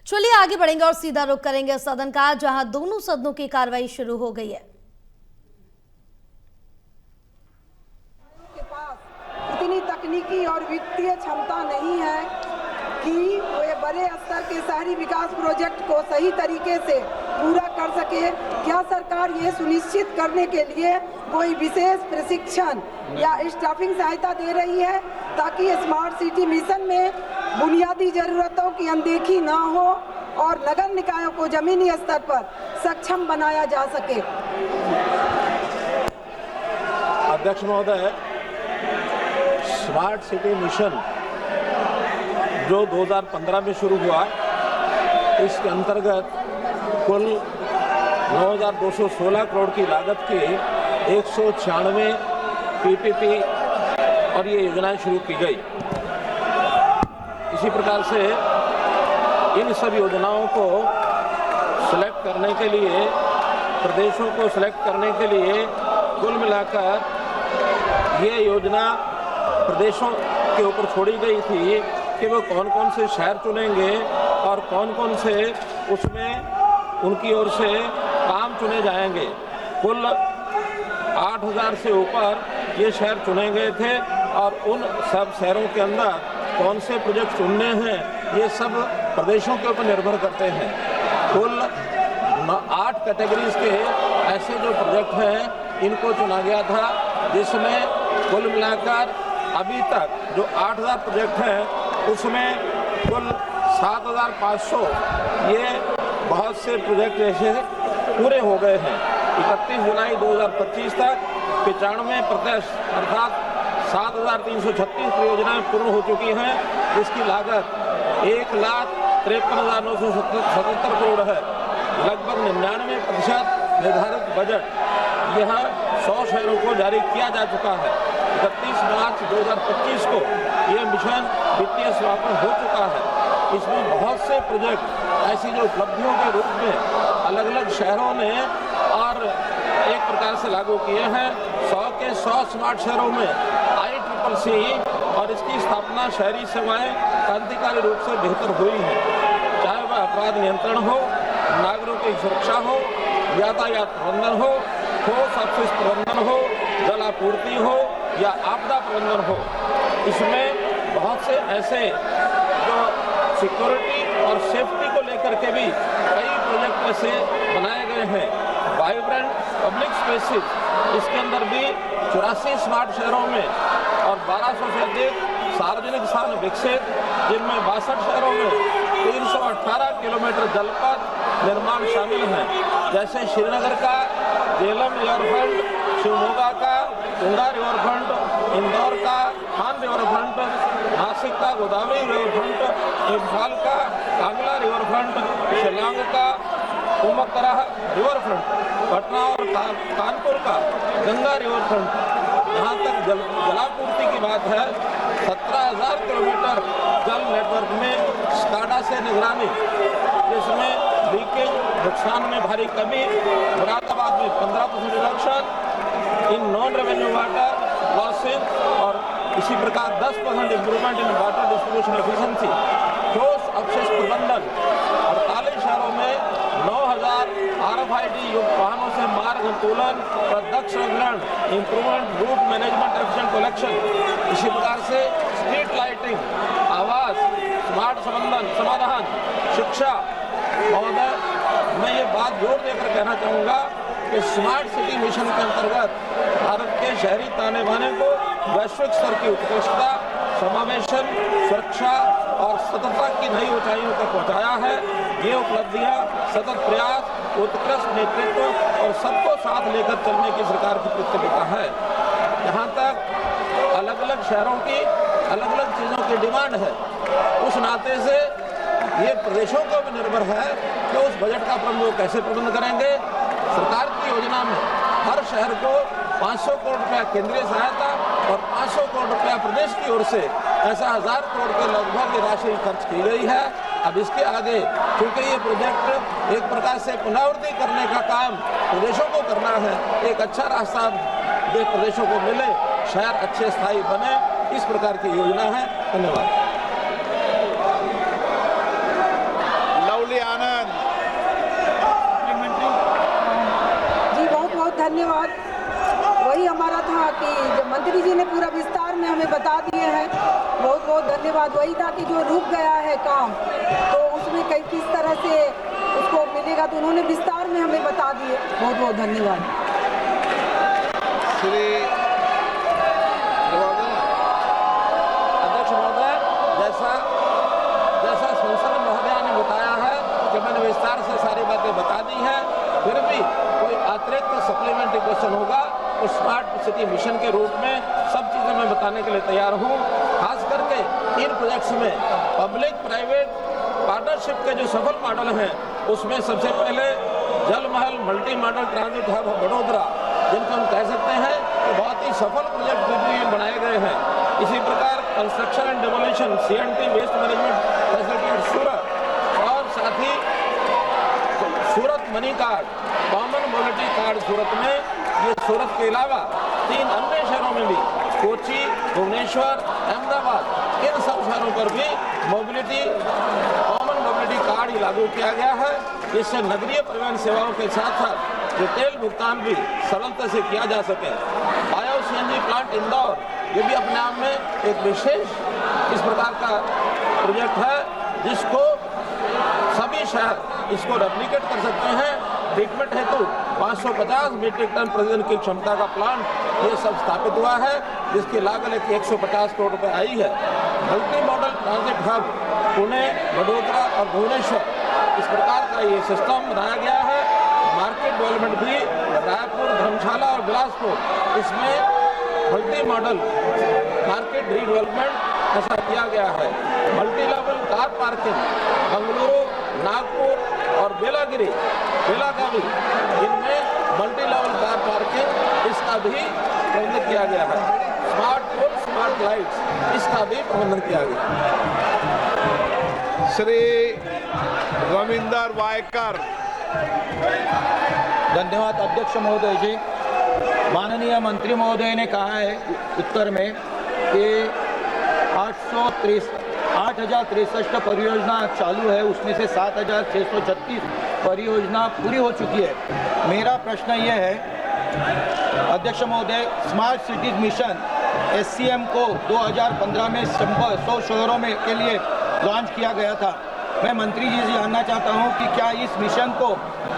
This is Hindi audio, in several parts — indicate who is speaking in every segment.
Speaker 1: चलिए आगे बढ़ेंगे और सीधा रुख करेंगे सदन का, जहां दोनों सदनों की कार्रवाई शुरू हो गई है।
Speaker 2: के पास इतनी तकनीकी और वित्तीय क्षमता नहीं है कि वे बड़े स्तर के शहरी विकास प्रोजेक्ट को सही तरीके से पूरा कर सके। क्या सरकार ये सुनिश्चित करने के लिए कोई विशेष प्रशिक्षण या स्टाफिंग सहायता दे रही है ताकि स्मार्ट सिटी मिशन में बुनियादी जरूरतों की अनदेखी ना हो और नगर निकायों को जमीनी स्तर पर सक्षम बनाया जा सके?
Speaker 3: अध्यक्ष महोदय, स्मार्ट सिटी मिशन जो 2015 में शुरू हुआ, इसके अंतर्गत कुल 9,216 करोड़ की लागत की 196 पीपीपी और ये योजनाएं शुरू की गई। इसी प्रकार से इन सब योजनाओं को सिलेक्ट करने के लिए, प्रदेशों को सिलेक्ट करने के लिए कुल मिलाकर ये योजना प्रदेशों के ऊपर छोड़ी गई थी कि वो कौन कौन से शहर चुनेंगे और कौन कौन से उसमें उनकी ओर से काम चुने जाएंगे। कुल 8,000 से ऊपर ये शहर चुने गए थे और उन सब शहरों के अंदर कौन से प्रोजेक्ट चुनने हैं ये सब प्रदेशों के ऊपर निर्भर करते हैं। कुल 8 कैटेगरीज के ऐसे जो प्रोजेक्ट हैं इनको चुना गया था, जिसमें कुल मिलाकर अभी तक जो 8,000 प्रोजेक्ट हैं उसमें कुल 7,500 ये बहुत से प्रोजेक्ट ऐसे पूरे हो गए हैं। 31 जुलाई 2025 तक 95% अर्थात 7,336 परियोजनाएं पूर्ण हो चुकी हैं, जिसकी लागत 1,53,977 करोड़ है। लगभग 99% निर्धारित बजट यह 100 शहरों को जारी किया जा चुका है। 31 मार्च 2025 को यह मिशन वित्तीय समापन हो चुका है। इसमें बहुत से प्रोजेक्ट ऐसी जो उपलब्धियों के रूप में अलग अलग शहरों ने और एक प्रकार से लागू किए हैं। 100 के 100 स्मार्ट शहरों में ICCC और इसकी स्थापना शहरी सेवाएं क्रांतिकारी रूप से बेहतर हुई है। चाहे वह अपराध नियंत्रण हो, नागरिकों की सुरक्षा हो, यातायात प्रबंधन हो, ठोस अपशिष्ट प्रबंधन हो, जल आपूर्ति हो या आपदा प्रबंधन हो। इसमें बहुत से ऐसे जो सिक्योरिटी और सेफ्टी को लेकर के भी कई प्रोजेक्ट ऐसे बनाए गए हैं। वाइब्रेंट पब्लिक स्पेसेस, इसके अंदर भी 84 स्मार्ट शहरों में और 1200 से अधिक सार्वजनिक स्थान विकसित, जिनमें 62 शहरों में 318 किलोमीटर जलपथ निर्माण शामिल हैं। जैसे श्रीनगर का जेलम रिवरफ्रंट, शिवमोगा का तुंगा रिवरफ्रंट, इंदौर का खान रिवरफ्रंट, नासिक का गोदावरी रिवरफ्रंट, इम्फाल का कांगला रिवरफ्रंट, शिलांग का उमकरा रिवरफ्रंट, पटना और कानपुर का गंगा रिवरफ्रंट। यहाँ तक जलापूर्ति की बात है, 17,000 किलोमीटर जल नेटवर्क में स्काडा से निगरानी, जिसमें लीकेज नुकसान में भारी कमी, मुरादाबाद में 15% reduction in non revenue water losses और इसी प्रकार 10% improvement in water distribution efficiency, ठोस अपशिष्ट प्रबंधन। 48 शहरों में 9,000 RFID युक्त वाहनों से मार्ग अनुकूलन और दक्ष रंगण, improvement route management efficient collection. इसी प्रकार से स्ट्रीट लाइटिंग, आवास, स्मार्ट समाधान, शिक्षा। महोदय, मैं ये बात जोर देकर कहना चाहूँगा कि स्मार्ट सिटी मिशन के अंतर्गत भारत के शहरी ताने बाने को वैश्विक स्तर की उत्कृष्टता, समावेशन, सुरक्षा और सततता की नई ऊंचाइयों तक पहुंचाया है। ये उपलब्धियां सतत प्रयास, उत्कृष्ट नेतृत्व और सबको साथ लेकर चलने की सरकार की प्रतिबद्धता है। यहाँ तक अलग अलग शहरों की अलग अलग चीज़ों की डिमांड है, उस नाते से ये प्रदेशों को भी निर्भर है कि उस बजट का प्रबंध वो कैसे प्रबंध करेंगे। सरकार की योजना में हर शहर को 500 करोड़ रुपया केंद्रीय सहायता और 500 करोड़ रुपया प्रदेश की ओर से ऐसा 1,000 करोड़ के लगभग राशि खर्च की गई है। अब इसके आगे क्योंकि ये प्रोजेक्ट एक प्रकार से पुनरावृत्ति करने का काम प्रदेशों को करना है, एक अच्छा रास्ता प्रदेशों को मिले, शहर अच्छे स्थायी बने, इस प्रकार की योजना है। धन्यवाद।
Speaker 2: मंत्री जी ने पूरा विस्तार में हमें बता दिए हैं। बहुत बहुत धन्यवाद। वही था कि जो रुक गया है काम, तो उसमें किस तरह से उसको मिलेगा, तो उन्होंने विस्तार में हमें बता दिए। बहुत बहुत धन्यवाद।
Speaker 4: श्री
Speaker 3: अध्यक्ष महोदय, जैसा संसद महोदया ने बताया है कि मैंने विस्तार से सारी बातें बता दी हैं, फिर भी कोई अतिरिक्त सप्लीमेंट्री क्वेश्चन होगा तो स्मार्ट सिटी मिशन के रूप में सब चीज़ें मैं बताने के लिए तैयार हूँ। खास करके इन प्रोजेक्ट्स में पब्लिक प्राइवेट पार्टनरशिप के जो सफल मॉडल हैं, उसमें सबसे पहले जल महल multi modal transit hub Vadodara, जिनको हम कह सकते हैं कि बहुत ही सफल प्रोजेक्ट भी बनाए गए हैं। इसी प्रकार construction and demolition CNT waste management facility at Surat, और साथ ही Surat money card common mobility card Surat में, ये सूरत के अलावा 3 अन्य शहरों में भी कोची, भुवनेश्वर, अहमदाबाद, इन सब शहरों पर भी कॉमन मोबिलिटी कार्ड ही लागू किया गया है। इससे नगरीय परिवहन सेवाओं के साथ साथ रिटेल भुगतान भी सरलता से किया जा सके। CNG प्लांट इंदौर, ये भी अपने आप में एक विशेष इस प्रकार का प्रोजेक्ट है जिसको सभी शहर इसको रेप्लिकेट कर सकते हैं। ट्रीटमेंट हेतु 550 मीट्रिक टन प्रतिदिन की क्षमता का प्लांट ये सब स्थापित हुआ है, जिसकी लागत 150 करोड़ रुपए आई है। Multi modal transit hub Pune, Vadodara और भुवनेश्वर, इस प्रकार का ये सिस्टम बनाया गया है। मार्केट डेवलपमेंट भी रायपुर, धर्मशाला और बिलासपुर, इसमें मल्टी मॉडल मार्केट रीडेवलपमेंट ऐसा किया गया है। Multi level car parking Bengaluru, Nagpur और बेलागावी, इनमें मल्टी लेवल कार पार्किंग, इसका भी प्रबंधन किया गया है। स्मार्ट पोल, स्मार्ट लाइट्स, इसका भी प्रबंधन किया गया है।
Speaker 4: श्री रविंदर वायकर।
Speaker 5: धन्यवाद अध्यक्ष महोदय जी। माननीय मंत्री महोदय ने कहा है उत्तर में कि 8,063 परियोजना चालू है, उसमें से 7,636 परियोजना पूरी हो चुकी है। मेरा प्रश्न ये है अध्यक्ष महोदय, स्मार्ट सिटीज मिशन SCM को 2015 में 100 शहरों में के लिए लॉन्च किया गया था। मैं मंत्री जी से जानना चाहता हूं कि क्या इस मिशन को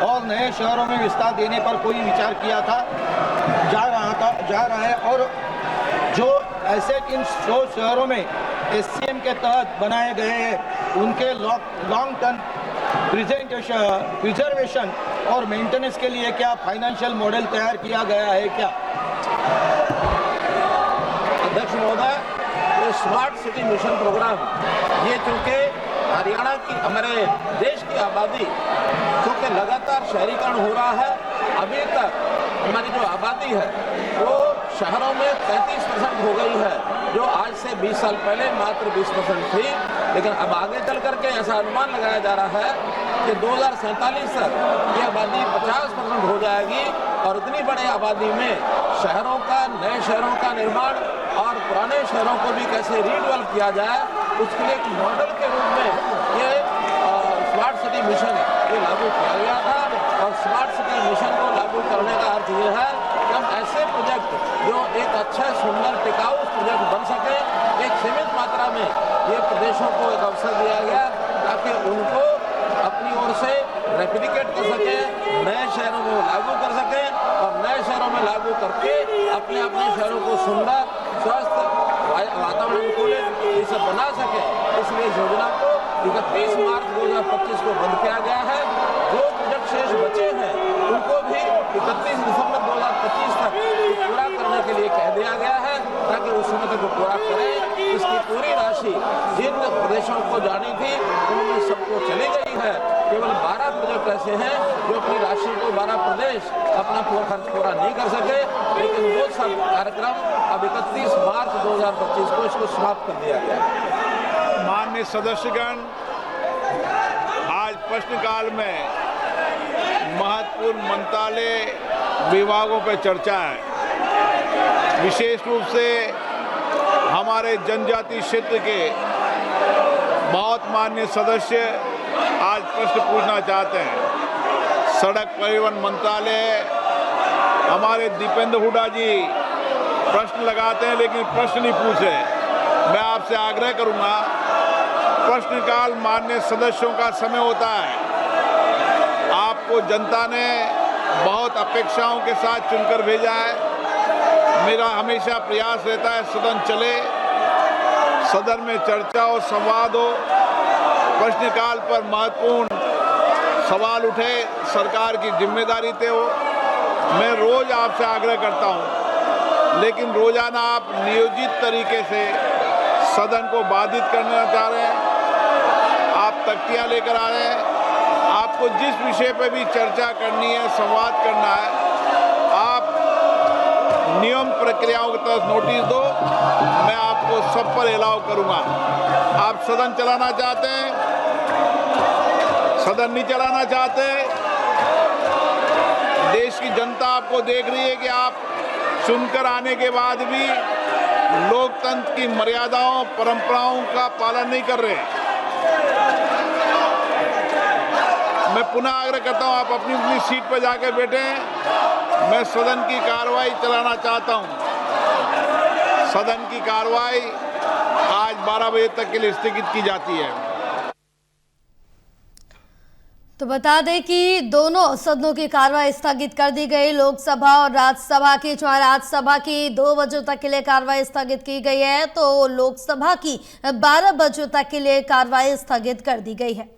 Speaker 5: और नए शहरों में विस्तार देने पर कोई विचार किया था, जा रहा है, और जो ऐसे इन 100 शहरों में SCM के तहत बनाए गए हैं उनके लॉन्ग टर्म प्रिजर्वेशन और मेंटेनेंस के लिए क्या फाइनेंशियल मॉडल तैयार किया गया है क्या?
Speaker 3: अध्यक्ष महोदय, ये स्मार्ट सिटी मिशन प्रोग्राम, ये चूँकि हरियाणा की, हमारे देश की आबादी क्योंकि लगातार शहरीकरण हो रहा है, अभी तक हमारी जो आबादी है वो शहरों में 33% हो गई है, जो आज से 20 साल पहले मात्र 20% थी। लेकिन अब आगे चल करके ऐसा अनुमान लगाया जा रहा है कि 2047 तक ये आबादी 50% हो जाएगी, और इतनी बड़ी आबादी में शहरों का, नए शहरों का निर्माण और पुराने शहरों को भी कैसे रीडेवलप किया जाए, उसके लिए एक मॉडल के रूप में ये स्मार्ट सिटी मिशन ये लागू किया गया था। और स्मार्ट सिटी मिशन को लागू करने का अर्थ ये है कि हम ऐसे प्रोजेक्ट जो एक अच्छा, सुंदर, टिकाऊ प्रोजेक्ट बन सके, एक सीमित मात्रा में ये प्रदेशों को एक अवसर दिया गया ताकि उनको अपनी ओर से रेप्लिकेट कर सके, नए शहरों में लागू कर सके, और नए शहरों में लागू करके अपने शहरों को सुंदर, स्वस्थ, वातावरण अनुकूलित ये सब बना सके। इसलिए इस योजना को 31 मार्च 2025 को बंद किया गया है। जो प्रोजेक्ट शेष बचे हैं उनको भी 31 दिसंबर 2025 तक पूरा करने के लिए कह दिया गया है, ताकि उस समय तक वो पूरा करें। इसकी पूरी राशि जिन प्रदेशों को जानी थी उनमें सबको चली गई है। केवल 12 प्रोजेक्ट ऐसे हैं जो अपनी राशि को 12 प्रदेश अपना खर्च पूरा नहीं कर सके, लेकिन वो सब कार्यक्रम अब 31 मार्च 2025 को इसको समाप्त कर दिया गया है।
Speaker 4: माननीय सदस्यगण, आज प्रश्नकाल में महत्वपूर्ण मंत्रालय विभागों पर चर्चा है। विशेष रूप से हमारे जनजातीय क्षेत्र के बहुत माननीय सदस्य आज प्रश्न पूछना चाहते हैं। सड़क परिवहन मंत्रालय, हमारे दीपेंद्र हुड्डा जी प्रश्न लगाते हैं लेकिन प्रश्न नहीं पूछे। मैं आपसे आग्रह करूंगा, प्रश्नकाल माननीय सदस्यों का समय होता है। आपको जनता ने बहुत अपेक्षाओं के साथ चुनकर भेजा है। मेरा हमेशा प्रयास रहता है सदन चले, सदन में चर्चा हो, संवाद हो, प्रश्नकाल पर महत्वपूर्ण सवाल उठे, सरकार की जिम्मेदारी तय हो। मैं रोज आपसे आग्रह करता हूं, लेकिन रोजाना आप नियोजित तरीके से सदन को बाधित करना चाह रहे हैं। आप तख्तियां लेकर आ रहे हैं। आपको जिस विषय पर भी चर्चा करनी है, संवाद करना है, आप नियम प्रक्रियाओं की तरफ नोटिस दो, मैं आपको सब पर अलाउ करूंगा। आप सदन चलाना चाहते हैं, सदन नहीं चलाना चाहते, देश की जनता आपको देख रही है कि आप चुनकर आने के बाद भी लोकतंत्र की मर्यादाओं, परंपराओं का पालन नहीं कर रहे। मैं पुनः आग्रह करता हूं, आप अपनी अपनी सीट पर जाकर बैठे। मैं सदन की कार्रवाई चलाना चाहता हूं। सदन की कार्रवाई आज 12 बजे तक के लिए स्थगित की जाती है।
Speaker 1: तो बता दें कि दोनों सदनों की कार्रवाई स्थगित कर दी गई, लोकसभा और राज्यसभा की। जहां राज्यसभा की 2 बजे तक के लिए कार्रवाई स्थगित की गई है, तो लोकसभा की 12 बजे तक के लिए कार्रवाई स्थगित कर दी गई है।